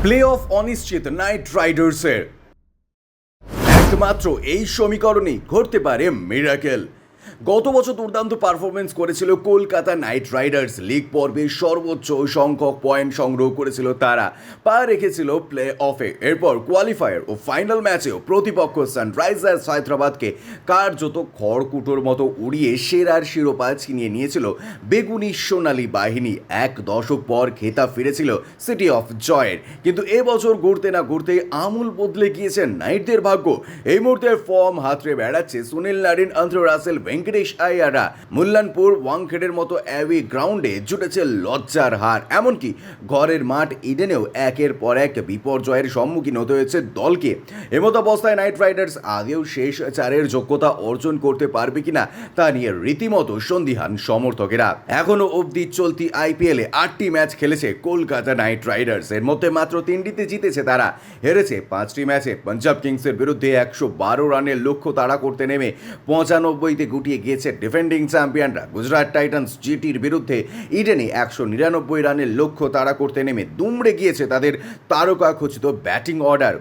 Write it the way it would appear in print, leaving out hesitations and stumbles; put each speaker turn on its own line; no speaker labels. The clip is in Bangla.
প্লে অফ অনিশ্চিত নাইট রাইডার্সের একমাত্র এই সমীকরণেই ঘটতে পারে মিরাকেল। গত বছর দুর্দান্ত পারফরমেন্স করেছিল কলকাতা নাইট রাইডার্স। লিগ পর্বে সর্বোচ্চ সংখ্যক পয়েন্ট সংগ্রহ করেছিল তারা, পা রেখেছিল প্লে অফে। এরপর কোয়ালিফায়ার ও ফাইনাল ম্যাচেও প্রতিপক্ষ সানরাইজার্স হায়দ্রাবাদকে কার্যত খড়কুটোর মতো উড়িয়ে সেরার শিরোপা ছিনিয়ে নিয়েছিল বেগুনি সোনালী বাহিনী। এক দশক পর খেতাব ফিরেছিল সিটি অফ জয়ের। কিন্তু এবছর ঘুরতে না ঘুরতেই আমূল বদলে গিয়েছে নাইটদের ভাগ্য। এই মুহূর্তে ফর্ম হাতড়ে বেড়াচ্ছে Sunil Narine, Andre Russell, Venkatesh আয়ারা। মুল্লানপুর ওয়াংখেড়ের মতো অ্যাওয়ে গ্রাউন্ডে জুটেছে লজ্জার হার। এমনকি ঘরের মাঠ ইডেনেও একের পর এক বিপর্যয়ের সম্মুখীন হতে হয়েছে দলকে। এমতো অবস্থায় নাইট রাইডার্স আদেও শেষ চারের যোগ্যতা অর্জন করতে পারবে কিনা তা নিয়ে রীতিমতো সন্দিহান সমর্থকেরা। এখনও অবধি চলতি আইপিএলে 8টি ম্যাচ খেলেছে কলকাতা নাইট রাইডার্স। এর মধ্যে মাত্র 3টিতে জিতেছে তারা, হেরেছে 5টি ম্যাচে। পাঞ্জাব কিংসের বিরুদ্ধে 112 রানের লক্ষ্য তাড়া করতে নেমে 95তে গুটিয়ে গিয়েছে ডিফেন্ডিং চ্যাম্পিয়নরা। গুজরাট টাইটান্স জিটির বিরুদ্ধে ইডেনে 199 রানের লক্ষ্য তাড়া করতে নেমে দুমড়ে গিয়েছে তাদের তারকা খচিত ব্যাটিং অর্ডার।